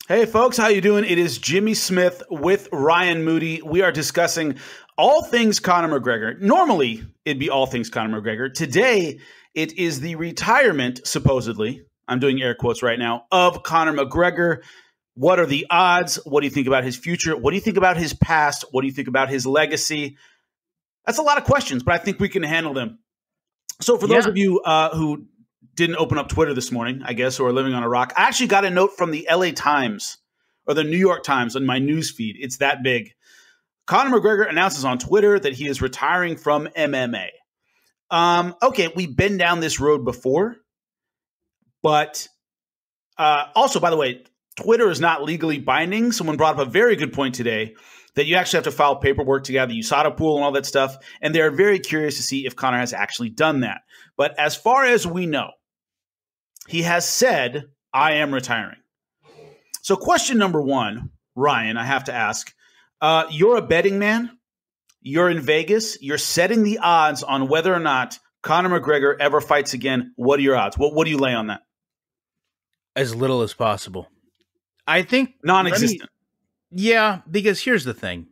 Hey folks, how you doing? It is Jimmy Smith with Ryan Moody. We are discussing all things Conor McGregor. Normally, it'd be all things Conor McGregor. Today, it is the retirement, supposedly, I'm doing air quotes right now, of Conor McGregor. What are the odds? What do you think about his future? What do you think about his past? What do you think about his legacy? That's a lot of questions, but I think we can handle them. So for those of you who didn't open up Twitter this morning, I guess, or are living on a rock, I actually got a note from the LA Times or the New York Times on my news feed. It's that big. Conor McGregor announces on Twitter that he is retiring from MMA. Okay, we've been down this road before, but also, by the way, Twitter is not legally binding. Someone brought up a very good point today that you actually have to file paperwork to gather USADA pool and all that stuff, and they're very curious to see if Conor has actually done that. But as far as we know, he has said, I am retiring. So question number one, Ryan, I have to ask, you're a betting man. You're in Vegas. You're setting the odds on whether or not Conor McGregor ever fights again. What are your odds? What do you lay on that? As little as possible. I think non-existent. Yeah, because here's the thing.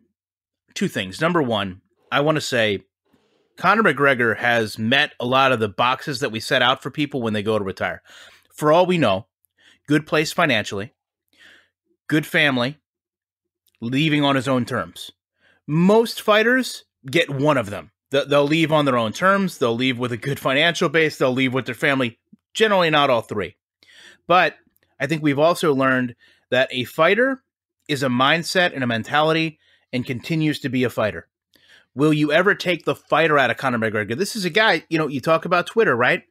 Two things. Number one, I want to say Conor McGregor has met a lot of the boxes that we set out for people when they go to retire. For all we know, good place financially, good family, leaving on his own terms. Most fighters get one of them. They'll leave on their own terms. They'll leave with a good financial base. They'll leave with their family. Generally not all three. But I think we've also learned that a fighter is a mindset and a mentality and continues to be a fighter. Will you ever take the fighter out of Conor McGregor? This is a guy, you talk about Twitter, right?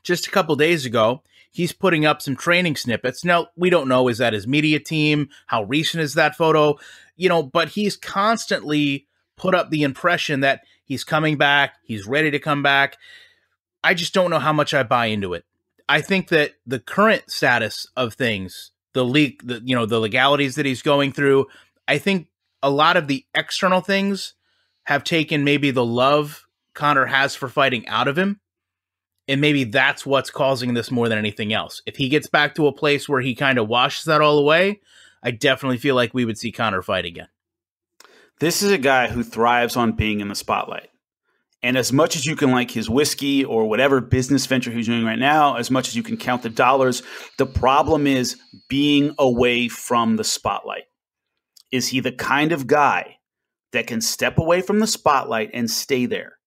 Just a couple days ago, he's putting up some training snippets. Now, we don't know, is that his media team? How recent is that photo? But he's constantly put up the impression that he's coming back, he's ready to come back. I just don't know how much I buy into it. I think that the current status of things, the legalities that he's going through, I think a lot of the external things have taken maybe the love Conor has for fighting out of him. And maybe that's what's causing this more than anything else. If he gets back to a place where he kind of washes that all away, I definitely feel like we would see Conor fight again. This is a guy who thrives on being in the spotlight. And as much as you can like his whiskey or whatever business venture he's doing right now, as much as you can count the dollars, the problem is being away from the spotlight. Is he the kind of guy that can step away from the spotlight and stay there?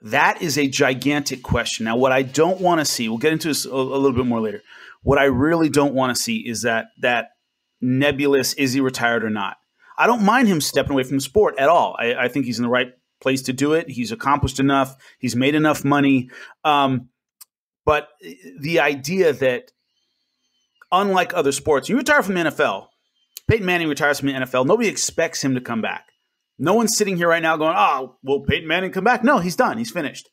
That is a gigantic question. Now, what I don't want to see, we'll get into this a little bit more later. What I really don't want to see is that nebulous, is he retired or not? I don't mind him stepping away from the sport at all. I think he's in the right place to do it. He's accomplished enough. He's made enough money. But the idea that, unlike other sports, you retire from the NFL. Peyton Manning retires from the NFL. Nobody expects him to come back. No one's sitting here right now going, oh, will Peyton Manning come back? No, he's done. He's finished.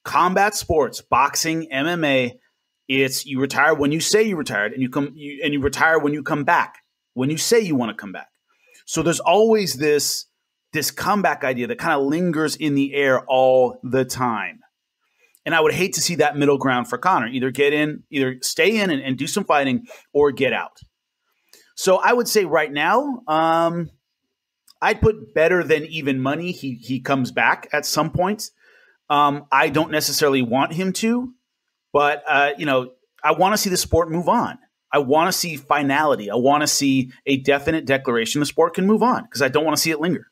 Combat sports, boxing, MMA, it's you retire when you say you retired, and you retire when you come back, when you say you want to come back. So there's always this comeback idea that kind of lingers in the air all the time. And I would hate to see that middle ground for Conor. Either stay in and do some fighting or get out. So I would say right now, I'd put better than even money. He comes back at some point. I don't necessarily want him to, but I want to see the sport move on. I want to see finality. I want to see a definite declaration the sport can move on because I don't want to see it linger.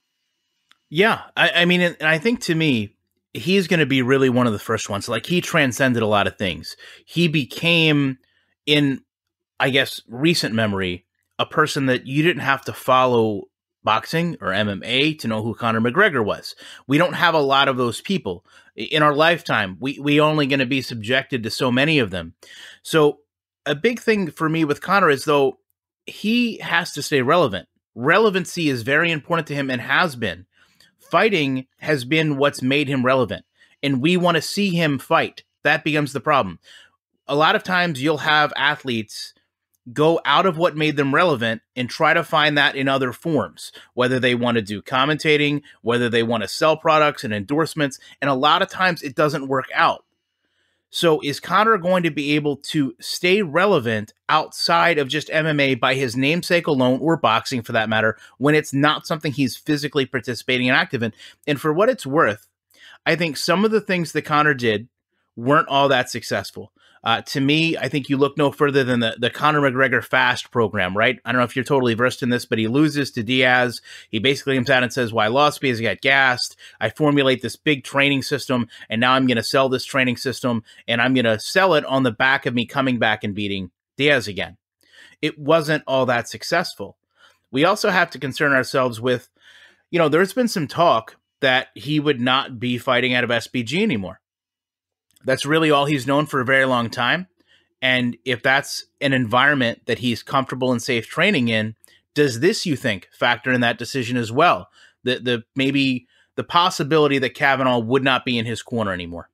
Yeah, I mean, and I think to me, he's going to be really one of the first ones. Like, he transcended a lot of things. He became, in, I guess, recent memory, a person that you didn't have to follow boxing or MMA to know who Conor McGregor was. We don't have a lot of those people in our lifetime. We only going to be subjected to so many of them. So a big thing for me with Conor is, though, he has to stay relevant. Relevancy is very important to him and has been. Fighting has been what's made him relevant, and we want to see him fight. That becomes the problem. A lot of times you'll have athletes go out of what made them relevant and try to find that in other forms, whether they want to do commentating, whether they want to sell products and endorsements, and a lot of times it doesn't work out. So is Conor going to be able to stay relevant outside of just MMA by his namesake alone, or boxing for that matter, when it's not something he's physically participating and active in? And for what it's worth, I think some of the things that Conor did weren't all that successful. To me, I think you look no further than the Conor McGregor Fast program, right? I don't know if you're totally versed in this, but he loses to Diaz. He basically comes out and says, "Why I lost? Because I got gassed. I formulate this big training system, and now I'm going to sell this training system, and I'm going to sell it on the back of me coming back and beating Diaz again." It wasn't all that successful. We also have to concern ourselves with, there's been some talk that he would not be fighting out of SBG anymore. That's really all he's known for a very long time. And if that's an environment that he's comfortable and safe training in, does this, you think, factor in that decision as well? Maybe the possibility that Kavanaugh would not be in his corner anymore.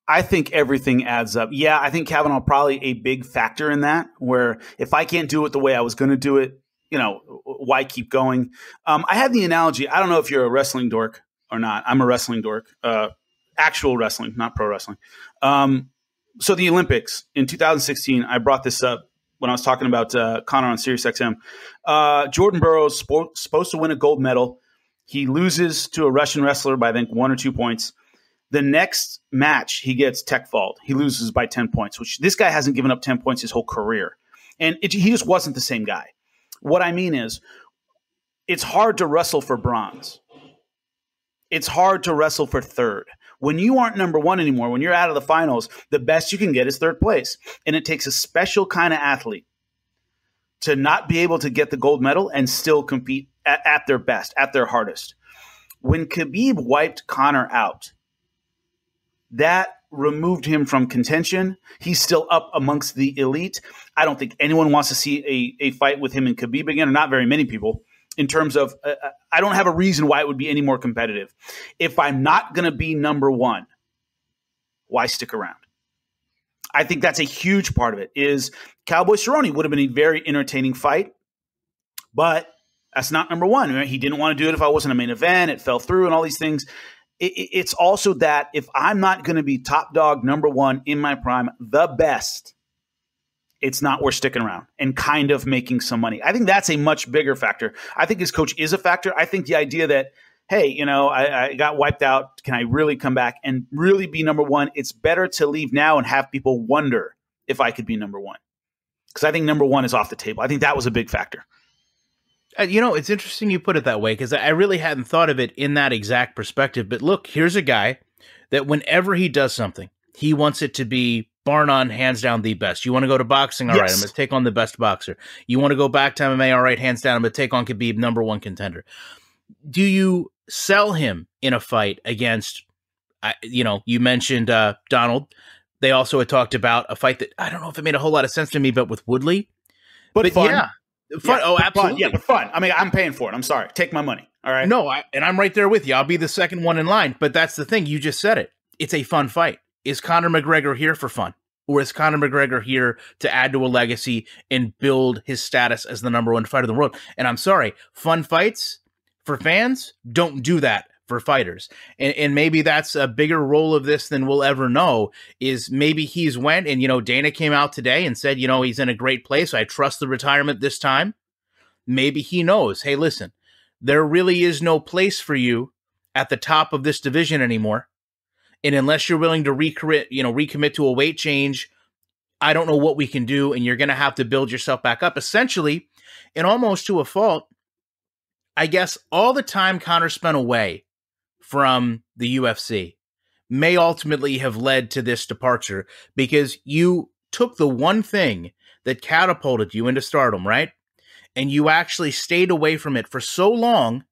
I think everything adds up. Yeah, I think Kavanaugh probably a big factor in that, where if I can't do it the way I was going to do it, why keep going? I had the analogy. I don't know if you're a wrestling dork or not. I'm a wrestling dork. Actual wrestling, not pro wrestling. So the Olympics in 2016, I brought this up when I was talking about Conor on SiriusXM. Jordan Burroughs supposed to win a gold medal. He loses to a Russian wrestler by, I think, 1 or 2 points. The next match, he gets tech-fauled. He loses by 10 points, which this guy hasn't given up 10 points his whole career. And he just wasn't the same guy. What I mean is, it's hard to wrestle for bronze. It's hard to wrestle for third. When you aren't number one anymore, when you're out of the finals, the best you can get is third place. And it takes a special kind of athlete to not be able to get the gold medal and still compete at their best, at their hardest. When Khabib wiped Conor out, that removed him from contention. He's still up amongst the elite. I don't think anyone wants to see a fight with him and Khabib again, or not very many people, in terms of I don't have a reason why it would be any more competitive. If I'm not going to be number one, why stick around? I think that's a huge part of it. Is Cowboy Cerrone would have been a very entertaining fight, but that's not number one. He didn't want to do it if I wasn't a main event. It fell through and all these things. It's also that if I'm not going to be top dog number one in my prime, the best, it's not worth sticking around and kind of making some money. I think that's a much bigger factor. I think his coach is a factor. I think the idea that, hey, I got wiped out. Can I really come back and really be number one? It's better to leave now and have people wonder if I could be number one. Because I think number one is off the table. I think that was a big factor. It's interesting you put it that way, because I really hadn't thought of it in that exact perspective. But look, here's a guy that whenever he does something, he wants it to be bar none, hands down, the best. You want to go to boxing? All right, I'm going to take on the best boxer. You want to go back to MMA? All right, hands down, I'm going to take on Khabib, number one contender. Do you sell him in a fight against, you mentioned Donald. They also had talked about a fight that I don't know if it made a whole lot of sense to me, but with Woodley. But fun. Yeah. Fun. Oh, absolutely. Fun. Yeah, but fun. I mean, I'm paying for it. I'm sorry. Take my money. All right. No, and I'm right there with you. I'll be the second one in line. But that's the thing. You just said it. It's a fun fight. Is Conor McGregor here for fun? Or is Conor McGregor here to add to a legacy and build his status as the number one fighter in the world? And I'm sorry, fun fights for fans don't do that for fighters. And maybe that's a bigger role of this than we'll ever know, is maybe he's went and, Dana came out today and said, he's in a great place. I trust the retirement this time. Maybe he knows, hey, listen, there really is no place for you at the top of this division anymore. And unless you're willing to recommit to a weight change, I don't know what we can do. And you're going to have to build yourself back up. Essentially, and almost to a fault, I guess all the time Conor spent away from the UFC may ultimately have led to this departure, because you took the one thing that catapulted you into stardom, right? And you actually stayed away from it for so long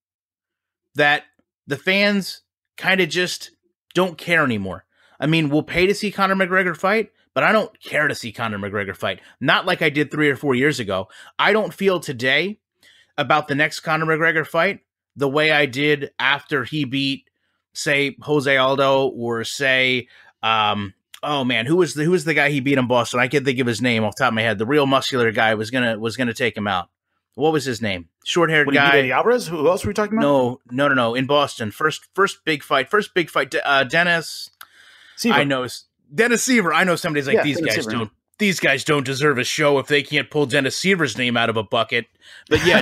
that the fans kind of just don't care anymore. I mean, we'll pay to see Conor McGregor fight, but I don't care to see Conor McGregor fight. Not like I did 3 or 4 years ago. I don't feel today about the next Conor McGregor fight the way I did after he beat, say, Jose Aldo, or say, oh man, who was the guy he beat in Boston? I can't think of his name off the top of my head. The real muscular guy was gonna take him out. What was his name? Short-haired guy. Eddie Alvarez? Who else were we talking about? No. In Boston, first big fight. Dennis. I know Dennis Seaver. I know somebody's like, these guys don't deserve a show if they can't pull Dennis Seaver's name out of a bucket. But yeah,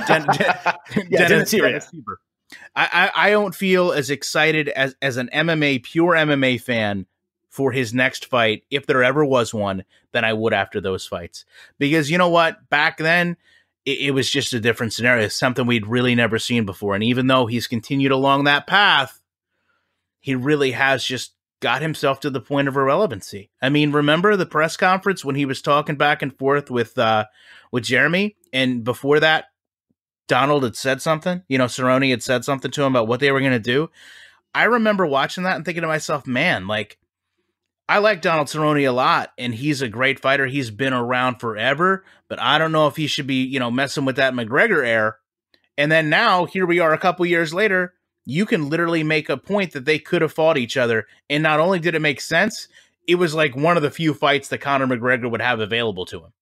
Dennis Seaver. I don't feel as excited as an pure MMA fan for his next fight, if there ever was one, than I would after those fights. Because you know what? Back then, it was just a different scenario, something we'd really never seen before. And even though he's continued along that path, he really has just got himself to the point of irrelevancy. I mean, remember the press conference when he was talking back and forth with Jeremy? And before that, Donald had said something. Cerrone had said something to him about what they were going to do. I remember watching that and thinking to myself, man, like, I like Donald Cerrone a lot, and he's a great fighter. He's been around forever, but I don't know if he should be, messing with that McGregor air. And then now, here we are a couple years later, you can literally make a point that they could have fought each other. And not only did it make sense, it was like one of the few fights that Conor McGregor would have available to him.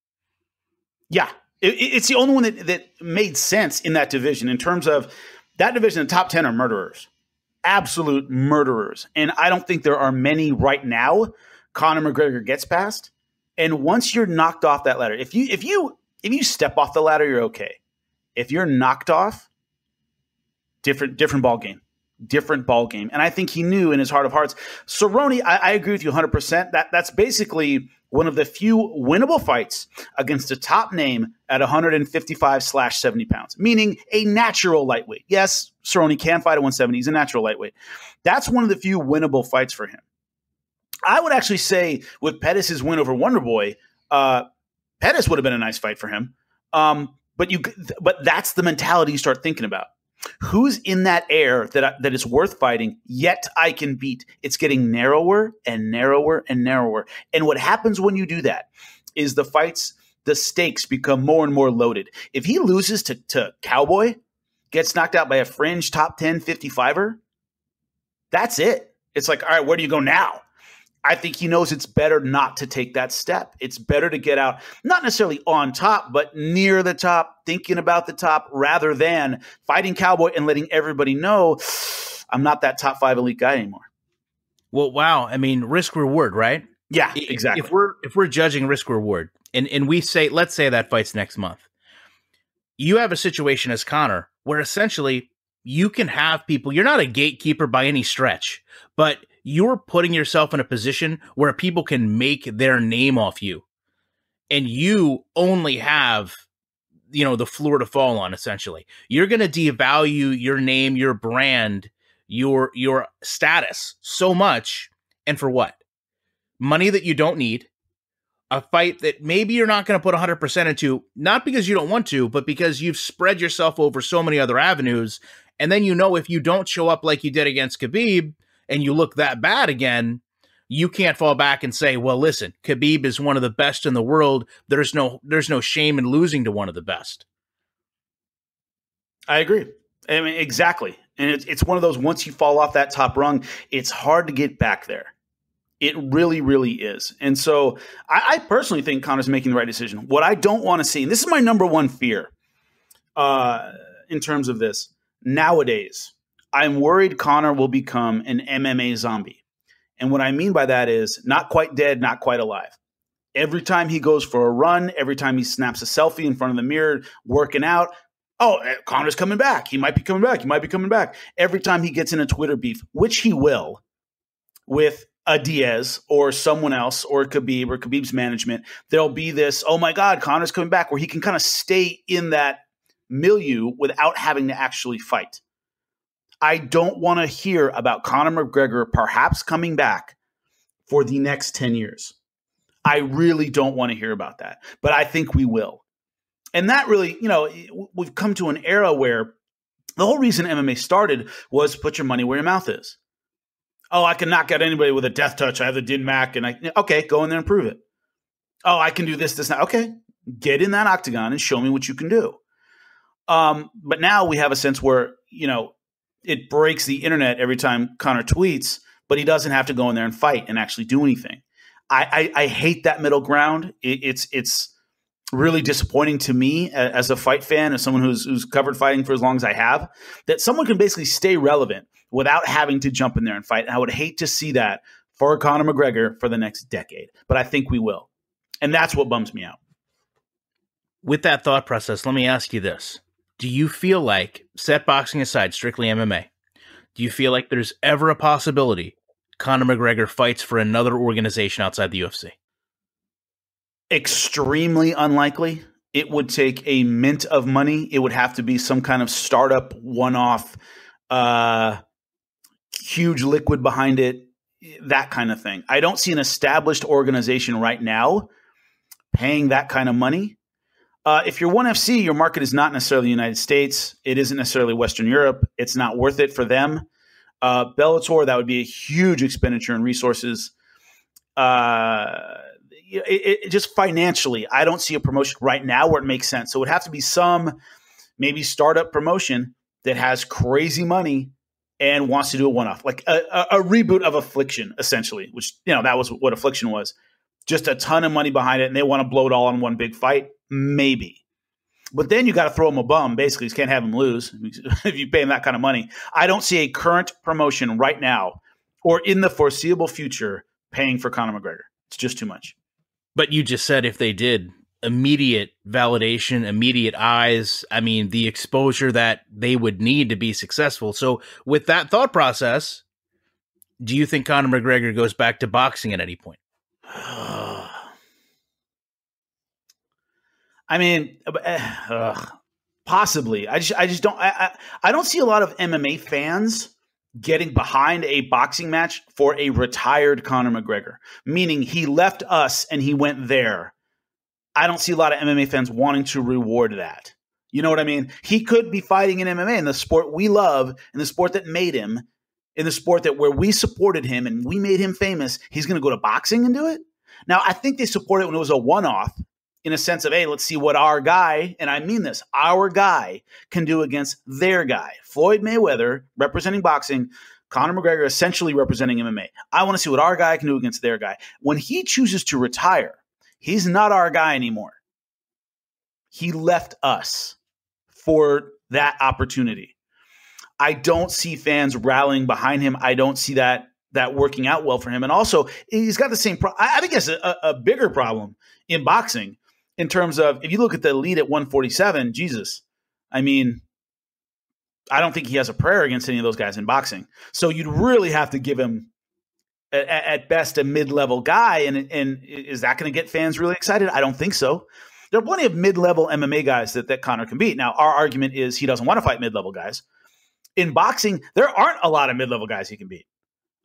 Yeah, it's the only one that made sense in that division. In terms of that division, the top 10 are murderers. Absolute murderers. And I don't think there are many right now Conor McGregor gets past. And once you're knocked off that ladder, if you step off the ladder, you're okay. If you're knocked off, different ball game. Different ball game. And I think he knew in his heart of hearts. Cerrone, I agree with you 100%. That's basically one of the few winnable fights against a top name at 155/70 pounds, meaning a natural lightweight. Yes, Cerrone can fight at 170. He's a natural lightweight. That's one of the few winnable fights for him. I would actually say with Pettis' win over Wonderboy, Pettis would have been a nice fight for him. But that's the mentality you start thinking about. Who's in that air that is worth fighting, yet I can beat? It's getting narrower and narrower and narrower. And what happens when you do that is the stakes become more and more loaded. If he loses to Cowboy, gets knocked out by a fringe top 10 55er, that's it. It's like, all right, where do you go now? I think he knows it's better not to take that step. It's better to get out, not necessarily on top, but near the top, thinking about the top, rather than fighting Cowboy and letting everybody know I'm not that top 5 elite guy anymore. Well, wow. I mean, risk reward, right? Yeah, exactly. If we're judging risk reward, and we say, let's say that fight's next month, you have a situation as Conor where essentially you can have people. You're not a gatekeeper by any stretch, but you're putting yourself in a position where people can make their name off you, and you only have, the floor to fall on. Essentially, you're going to devalue your name, your brand, your status so much. And for what? Money that you don't need, a fight that maybe you're not going to put 100% into, not because you don't want to, but because you've spread yourself over so many other avenues. And then, if you don't show up like you did against Khabib, and you look that bad again, you can't fall back and say, well, listen, Khabib is one of the best in the world. There's no shame in losing to one of the best. I agree. I mean, exactly. And it's one of those, once you fall off that top rung, it's hard to get back there. It really, really is. And so I personally think Conor's making the right decision. What I don't want to see, and this is my number one fear in terms of this, nowadays, I'm worried Conor will become an MMA zombie. And what I mean by that is not quite dead, not quite alive. Every time he goes for a run, every time he snaps a selfie in front of the mirror, working out, oh, Conor's coming back. He might be coming back. He might be coming back. Every time he gets in a Twitter beef, which he will, with a Diaz or someone else or Khabib or Khabib's management, there'll be this, oh my God, Conor's coming back, where he can kind of stay in that milieu without having to actually fight. I don't want to hear about Conor McGregor perhaps coming back for the next 10 years. I really don't want to hear about that, but I think we will. And that really, we've come to an era where the whole reason MMA started was put your money where your mouth is. Oh, I can knock out anybody with a death touch. I have the Din Mac, and okay, go in there and prove it. Oh, I can do this, that. Okay, get in that octagon and show me what you can do. But now we have a sense where, it breaks the internet every time Conor tweets, but he doesn't have to go in there and fight and actually do anything. I hate that middle ground. It's really disappointing to me as a fight fan, as someone who's covered fighting for as long as I have, that someone can basically stay relevant without having to jump in there and fight. And I would hate to see that for Conor McGregor for the next decade. But I think we will. And that's what bums me out. With that thought process, let me ask you this. Do you feel like, set boxing aside, strictly MMA, do you feel like there's ever a possibility Conor McGregor fights for another organization outside the UFC? Extremely unlikely. It would take a mint of money. It would have to be some kind of startup, one-off, huge liquid behind it, that kind of thing. I don't see an established organization right now paying that kind of money. If you're ONE FC, your market is not necessarily the United States. It isn't necessarily Western Europe. It's not worth it for them. Bellator, that would be a huge expenditure in resources. Just financially, I don't see a promotion right now where it makes sense. So it would have to be some maybe startup promotion that has crazy money and wants to do a one-off, like a reboot of Affliction, essentially, which, that was what Affliction was. Just a ton of money behind it, and they want to blow it all on one big fight. Maybe. But then you got to throw him a bum. Basically, you can't have him lose if you pay him that kind of money. I don't see a current promotion right now or in the foreseeable future paying for Conor McGregor. It's just too much. But you just said if they did, immediate validation, immediate eyes, I mean, the exposure that they would need to be successful. So with that thought process, do you think Conor McGregor goes back to boxing at any point? I mean, possibly. I just don't. I don't see a lot of MMA fans getting behind a boxing match for a retired Conor McGregor, meaning he left us and he went there. I don't see a lot of MMA fans wanting to reward that. You know what I mean? He could be fighting in MMA, in the sport we love, in the sport that made him, in the sport that where we supported him and we made him famous. He's going to go to boxing and do it. Now, I think they supported it when it was a one-off, in a sense of, hey, let's see what our guy, and I mean this, our guy can do against their guy. Floyd Mayweather representing boxing, Conor McGregor essentially representing MMA. I want to see what our guy can do against their guy. When he chooses to retire, he's not our guy anymore. He left us for that opportunity. I don't see fans rallying behind him. I don't see that working out well for him. And also, he's got the same I think he has a bigger problem in boxing in terms of, if you look at the elite at 147, Jesus, I mean, I don't think he has a prayer against any of those guys in boxing. So you'd really have to give him, at best, a mid-level guy. And is that going to get fans really excited? I don't think so. There are plenty of mid-level MMA guys that Conor can beat. Now, our argument is he doesn't want to fight mid-level guys. In boxing, there aren't a lot of mid-level guys he can beat.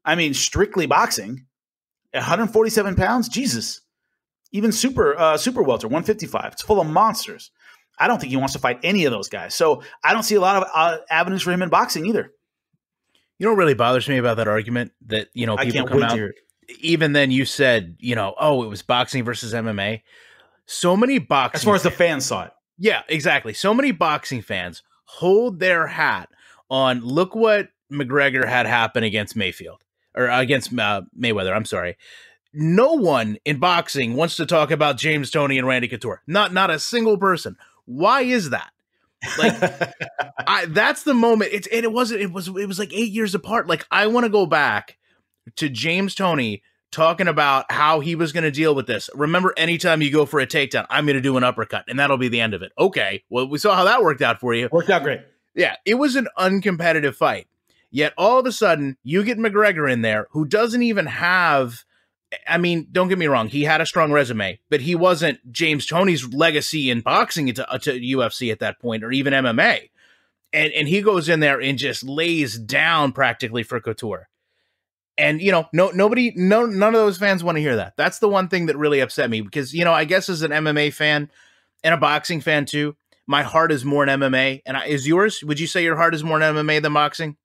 I mean, strictly boxing, at 147 pounds, Jesus. Even super welter, 155. It's full of monsters. I don't think he wants to fight any of those guys. So I don't see a lot of avenues for him in boxing either. You know what really bothers me about that argument? That, people come out. Even then you said, oh, it was boxing versus MMA. So many boxing. As far as the fans saw it. Yeah, exactly. So many boxing fans hold their hat on, look what McGregor had happen against Mayfield. Or against Mayweather, I'm sorry. No one in boxing wants to talk about James Toney and Randy Couture. Not a single person. Why is that? Like, that's the moment. It was like 8 years apart. Like, I want to go back to James Toney talking about how he was going to deal with this. Remember, anytime you go for a takedown, I'm going to do an uppercut, and that'll be the end of it. Okay, well, we saw how that worked out for you. Worked out great. Yeah, it was an uncompetitive fight. Yet all of a sudden, you get McGregor in there, who doesn't even have, I mean, don't get me wrong, he had a strong resume, but he wasn't James Toney's legacy in boxing to UFC at that point, or even MMA. And he goes in there and just lays down practically for Couture. And, none of those fans want to hear that. That's the one thing that really upset me, because, I guess as an MMA fan and a boxing fan too, my heart is more in MMA. And is yours? Would you say your heart is more in MMA than boxing?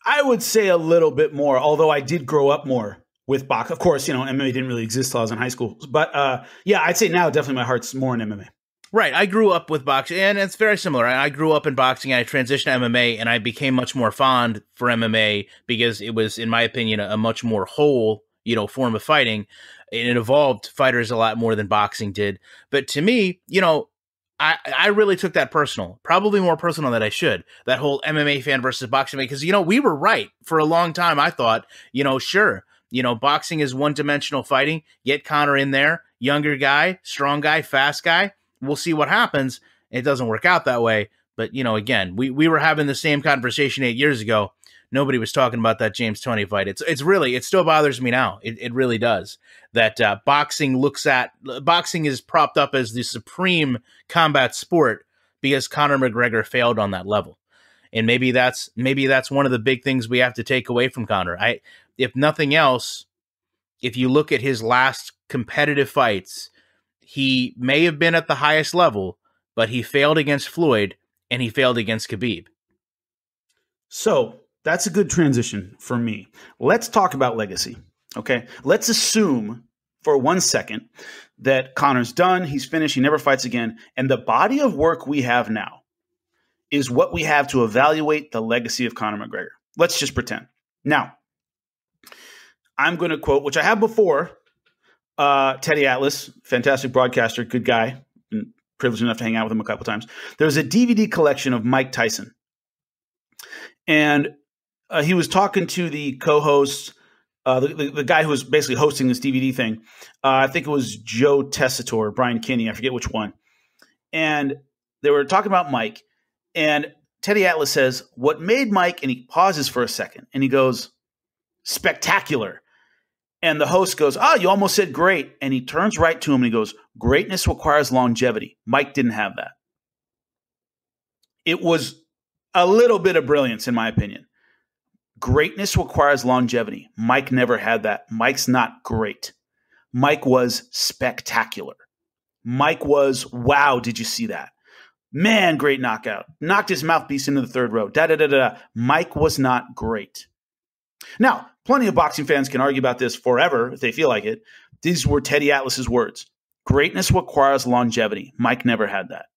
I would say a little bit more, although I did grow up more with boxing. Of course, MMA didn't really exist till I was in high school. But yeah, I'd say now definitely my heart's more in MMA. Right. I grew up with boxing, and it's very similar. I grew up in boxing, and I transitioned to MMA, and I became much more fond for MMA because it was, in my opinion, a much more whole, form of fighting. And it evolved fighters a lot more than boxing did. But to me, I really took that personal, probably more personal than I should. That whole MMA fan versus boxing fan, because we were right for a long time. I thought, sure, boxing is one-dimensional fighting. Get Conor in there, younger guy, strong guy, fast guy. We'll see what happens. It doesn't work out that way. But again, we were having the same conversation 8 years ago. Nobody was talking about that James Toney fight. It still bothers me now. It really does. That boxing is propped up as the supreme combat sport because Conor McGregor failed on that level. And maybe that's one of the big things we have to take away from Conor. If nothing else, if you look at his last competitive fights, he may have been at the highest level, but he failed against Floyd and he failed against Khabib. So that's a good transition for me. Let's talk about legacy. Okay. Let's assume for 1 second that Conor's done. He's finished. He never fights again. And the body of work we have now is what we have to evaluate the legacy of Conor McGregor. Let's just pretend. Now, I'm going to quote, which I have before, Teddy Atlas, fantastic broadcaster, good guy, and privileged enough to hang out with him a couple times. There's a DVD collection of Mike Tyson. And he was talking to the co-host, the guy who was basically hosting this DVD thing. I think it was Joe Tessitore, Brian Kinney, I forget which one. And they were talking about Mike. And Teddy Atlas says, what made Mike, and he pauses for a second, and he goes, spectacular. And the host goes, you almost said great. And he turns right to him and he goes, greatness requires longevity. Mike didn't have that. It was a little bit of brilliance, in my opinion. Greatness requires longevity. Mike never had that. Mike's not great. Mike was spectacular. Mike was, wow, did you see that? Man, great knockout. Knocked his mouthpiece into the third row. Da-da-da-da-da. Mike was not great. Now, plenty of boxing fans can argue about this forever if they feel like it. These were Teddy Atlas's words. Greatness requires longevity. Mike never had that.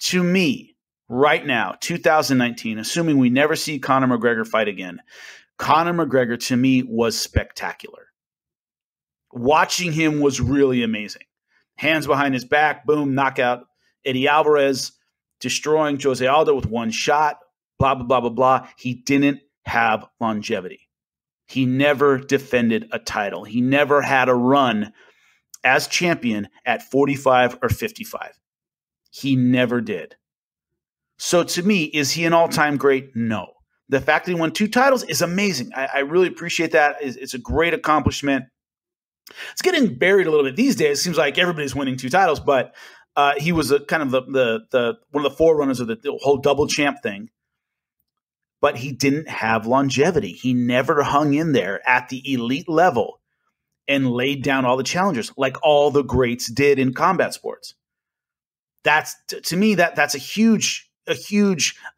To me, right now, 2019, assuming we never see Conor McGregor fight again, Conor McGregor to me was spectacular. Watching him was really amazing. Hands behind his back, boom, knockout. Eddie Alvarez destroying Jose Aldo with one shot, blah, blah, blah, blah, blah. He didn't have longevity. He never defended a title. He never had a run as champion at 45 or 55. He never did. So to me, is he an all-time great? No. The fact that he won 2 titles is amazing. I really appreciate that. It's a great accomplishment. It's getting buried a little bit these days. It seems like everybody's winning 2 titles, but he was kind of the one of the forerunners of the whole double champ thing. But he didn't have longevity. He never hung in there at the elite level and laid down all the challengers like all the greats did in combat sports. That's to me that's a huge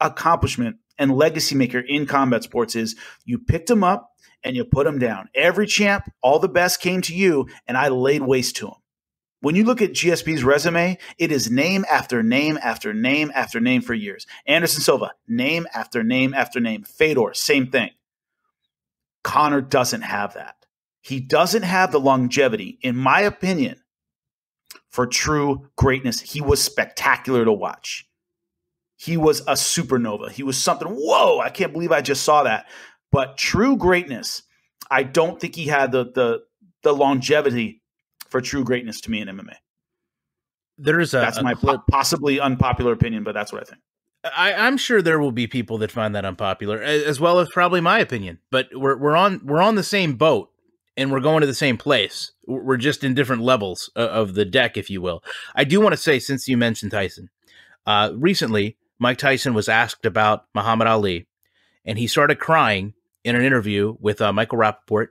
accomplishment and legacy maker in combat sports is you picked them up and you put them down. Every champ, all the best came to you, and I laid waste to them. When you look at GSP's resume, it is name after name after name after name for years. Anderson Silva, name after name after name. Fedor, same thing. Conor doesn't have that. He doesn't have the longevity, in my opinion, for true greatness. He was spectacular to watch. He was a supernova. He was something, whoa, I can't believe I just saw that. But true greatness, I don't think he had the longevity for true greatness to me in MMA. That's my possibly unpopular opinion, but that's what I think. I'm sure there will be people that find that unpopular, as well as probably my opinion. But we're on the same boat, and we're going to the same place. We're just in different levels of the deck, if you will. I do want to say, since you mentioned Tyson, recently Mike Tyson was asked about Muhammad Ali, and he started crying in an interview with Michael Rappaport.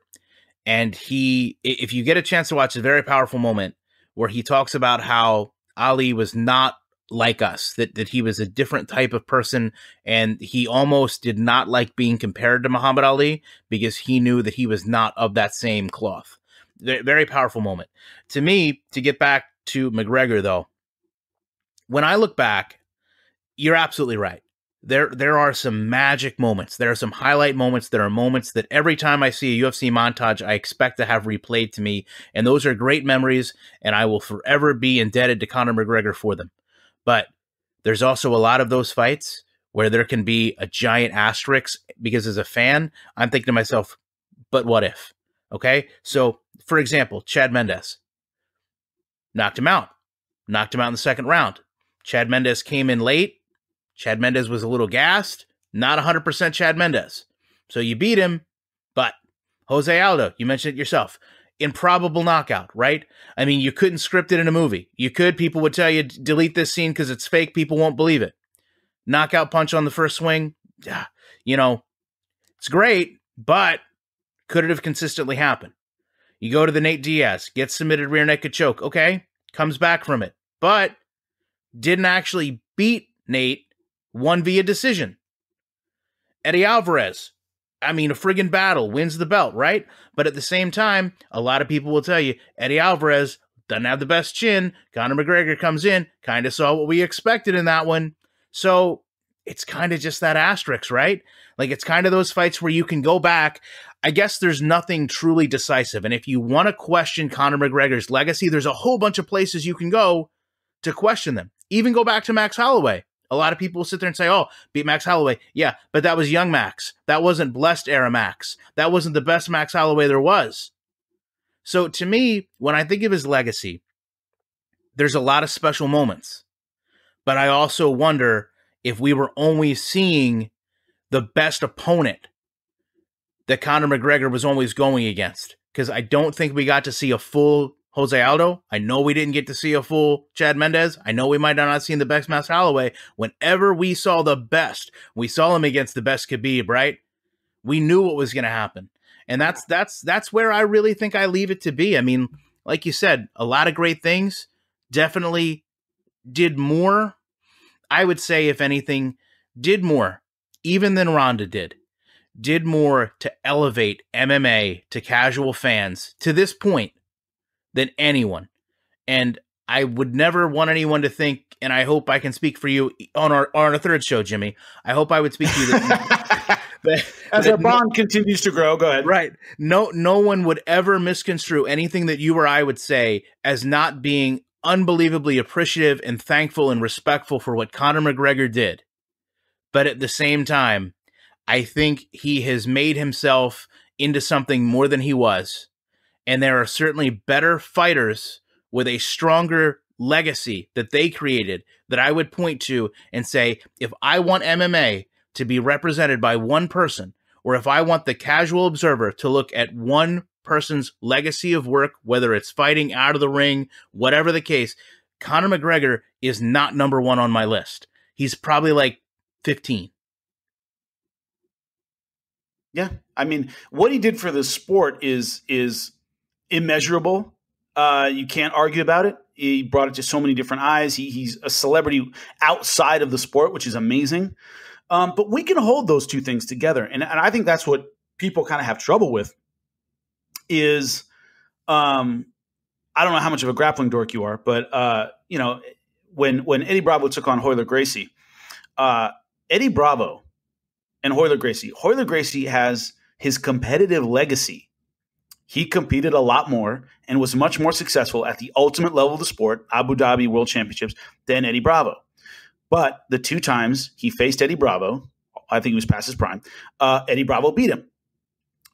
And if you get a chance to watch a very powerful moment where he talks about how Ali was not like us, that he was a different type of person, and he almost did not like being compared to Muhammad Ali because he knew that he was not of that same cloth. Very powerful moment. To me, to get back to McGregor, though, when I look back, you're absolutely right. There are some magic moments. There are some highlight moments. There are moments that every time I see a UFC montage, I expect to have replayed to me. And those are great memories, and I will forever be indebted to Conor McGregor for them. But there's also a lot of those fights where there can be a giant asterisk because as a fan, I'm thinking to myself, but what if? Okay. So, for example, Chad Mendes knocked him out in the second round. Chad Mendes came in late. Chad Mendes was a little gassed, not 100% Chad Mendes. So you beat him, but Jose Aldo, you mentioned it yourself, improbable knockout, right? I mean, you couldn't script it in a movie. You could, people would tell you, delete this scene because it's fake. People won't believe it. Knockout punch on the first swing, you know, it's great, but could it have consistently happened? You go to the Nate Diaz, gets submitted rear naked choke, okay, comes back from it, but didn't actually beat Nate, won via decision. Eddie Alvarez, I mean, a friggin' battle, wins the belt, right? But at the same time, a lot of people will tell you, Eddie Alvarez doesn't have the best chin. Conor McGregor comes in, kind of saw what we expected in that one. So it's kind of just that asterisk, right? Like, it's kind of those fights where you can go back. I guess there's nothing truly decisive. And if you want to question Conor McGregor's legacy, there's a whole bunch of places you can go to question them. Even go back to Max Holloway. A lot of people will sit there and say, oh, beat Max Holloway. Yeah, but that was young Max. That wasn't blessed era Max. That wasn't the best Max Holloway there was. So to me, when I think of his legacy, there's a lot of special moments. But I also wonder if we were only seeing the best opponent that Conor McGregor was always going against. Because I don't think we got to see a full Jose Aldo. I know we didn't get to see a full Chad Mendes. I know we might not have seen the best Max Holloway. Whenever we saw the best, we saw him against the best Khabib, right? We knew what was going to happen. And that's where I really think I leave it to be. I mean, like you said, a lot of great things, definitely did more. I would say, if anything, did more, even than Ronda did more to elevate MMA to casual fans to this point than anyone. And I would never want anyone to think, and I hope I can speak for you on our third show, Jimmy. I hope I would speak to you as our bond continues to grow. Go ahead. Right. No one would ever misconstrue anything that you or I would say as not being unbelievably appreciative and thankful and respectful for what Conor McGregor did. But at the same time, I think he has made himself into something more than he was. And there are certainly better fighters with a stronger legacy that they created that I would point to and say, if I want MMA to be represented by one person, or if I want the casual observer to look at one person's legacy of work, whether it's fighting out of the ring, whatever the case, Conor McGregor is not number one on my list. He's probably like 15. Yeah. I mean, what he did for the sport is immeasurable. You can't argue about it. He brought it to so many different eyes. He's a celebrity outside of the sport, which is amazing. But we can hold those two things together. And I think that's what people kind of have trouble with is, I don't know how much of a grappling dork you are, but, when Eddie Bravo took on Royler Gracie, Eddie Bravo and Royler Gracie has his competitive legacy. He competed a lot more and was much more successful at the ultimate level of the sport, Abu Dhabi World Championships, than Eddie Bravo. But the two times he faced Eddie Bravo, I think he was past his prime, Eddie Bravo beat him.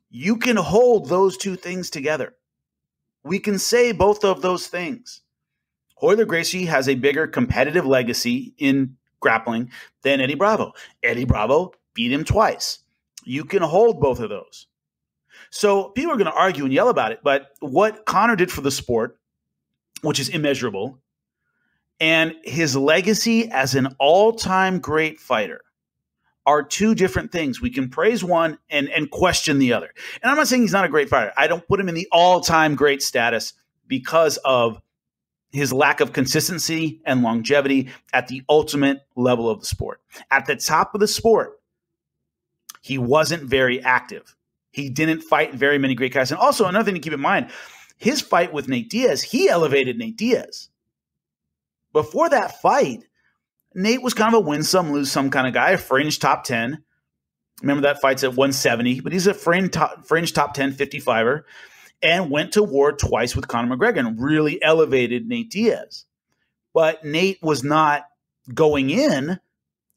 You can hold those two things together. We can say both of those things. Royler Gracie has a bigger competitive legacy in grappling than Eddie Bravo. Eddie Bravo beat him twice. You can hold both of those. So people are going to argue and yell about it, but what Conor did for the sport, which is immeasurable, and his legacy as an all-time great fighter are two different things. We can praise one and question the other. And I'm not saying he's not a great fighter. I don't put him in the all-time great status because of his lack of consistency and longevity at the ultimate level of the sport. At the top of the sport, he wasn't very active. He didn't fight very many great guys. And also another thing to keep in mind, his fight with Nate Diaz, he elevated Nate Diaz. Before that fight, Nate was kind of a win some, lose some kind of guy, a fringe top 10. Remember that fight's at 170, but he's a fringe top 10 55er and went to war twice with Conor McGregor and really elevated Nate Diaz. But Nate was not going in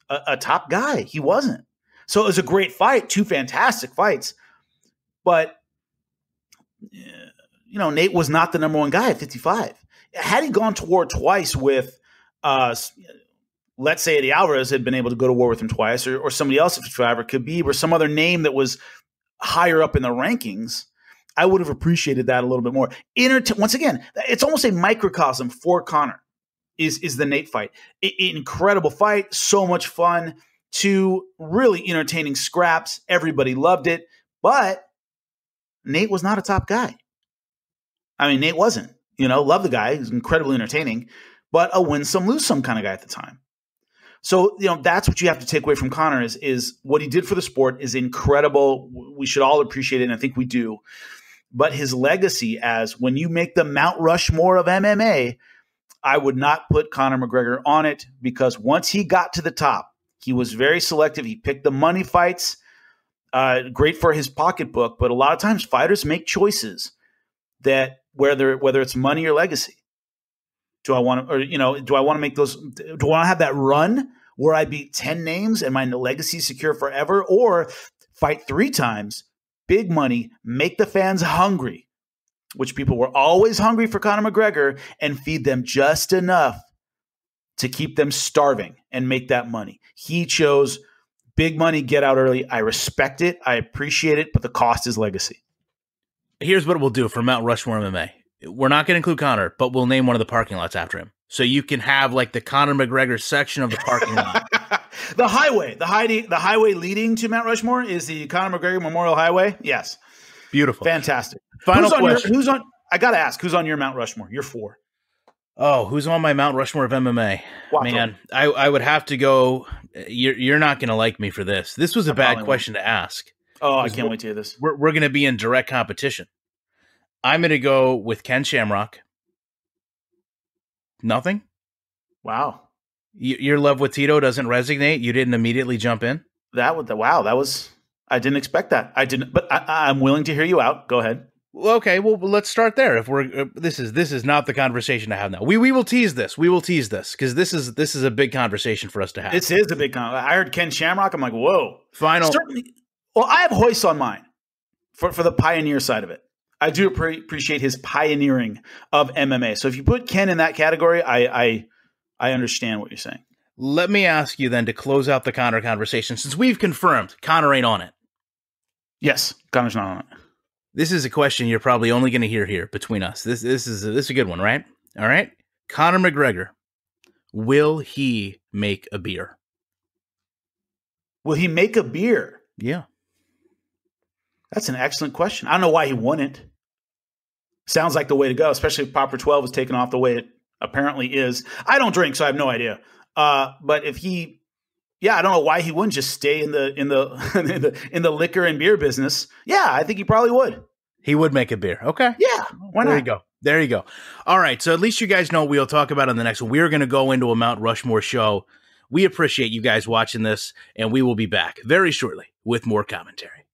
a top guy. He wasn't. So it was a great fight, 2 fantastic fights. But, Nate was not the number 1 guy at 55. Had he gone to war twice with, let's say Eddie Alvarez had been able to go to war with him twice, or somebody else at 55, or Khabib, or some other name that was higher up in the rankings, I would have appreciated that a little bit more. Once again, it's almost a microcosm for Conor, is the Nate fight. Incredible fight, so much fun, 2 really entertaining scraps. Everybody loved it, but Nate was not a top guy. I mean, Nate wasn't. Love the guy. He's incredibly entertaining, but a win some, lose some kind of guy at the time. So, that's what you have to take away from Conor is what he did for the sport is incredible. We should all appreciate it, and I think we do. But his legacy, as when you make the Mount Rushmore of MMA, I would not put Conor McGregor on it, because once he got to the top, he was very selective. He picked the money fights. Great for his pocketbook, but a lot of times fighters make choices that whether it's money or legacy. Do I want to make those? Do I want to have that run where I beat 10 names and my legacy is secure forever, or fight 3 times, big money, make the fans hungry, which people were always hungry for Conor McGregor, and feed them just enough to keep them starving and make that money? He chose big money, get out early. I respect it. I appreciate it, but the cost is legacy. Here's what we'll do for Mount Rushmore MMA. We're not going to include Conor, but we'll name one of the parking lots after him. So you can have like the Conor McGregor section of the parking lot. The highway leading to Mount Rushmore is the Conor McGregor Memorial Highway. Yes. Beautiful. Fantastic. Final question. I got to ask, who's on your Mount Rushmore? You're 4. Oh, who's on my Mount Rushmore of MMA? Man, I would have to go. You're not going to like me for this. This was a bad question to ask. Oh, I can't wait to hear this. We're going to be in direct competition. I'm going to go with Ken Shamrock. Nothing? Wow. Your love with Tito doesn't resonate? You didn't immediately jump in? That was, I didn't expect that. I didn't, but I'm willing to hear you out. Go ahead. Okay, well, let's start there. If we're this is not the conversation to have now. We will tease this. We will tease this because this is a big conversation for us to have. This is a big conversation. I heard Ken Shamrock. I'm like, whoa. Final. Certainly. Well, I have Hoist on mine for the pioneer side of it. I do appreciate his pioneering of MMA. So if you put Ken in that category, I understand what you're saying. Let me ask you then to close out the Conor conversation, since we've confirmed Conor ain't on it. Yes, Conor's not on it. This is a question you're probably only going to hear here between us. This is a good one, right? All right. Conor McGregor, will he make a beer? Will he make a beer? Yeah. That's an excellent question. I don't know why he wouldn't. Sounds like the way to go, especially if Popper 12 is taken off the way it apparently is. I don't drink, so I have no idea. But if he, I don't know why he wouldn't just stay in the liquor and beer business. Yeah, I think he probably would. He would make a beer. Okay. Yeah. Why not? There you go. All right. So at least you guys know what we'll talk about in the next one. We're going to go into a Mount Rushmore show. We appreciate you guys watching this, and we will be back very shortly with more commentary.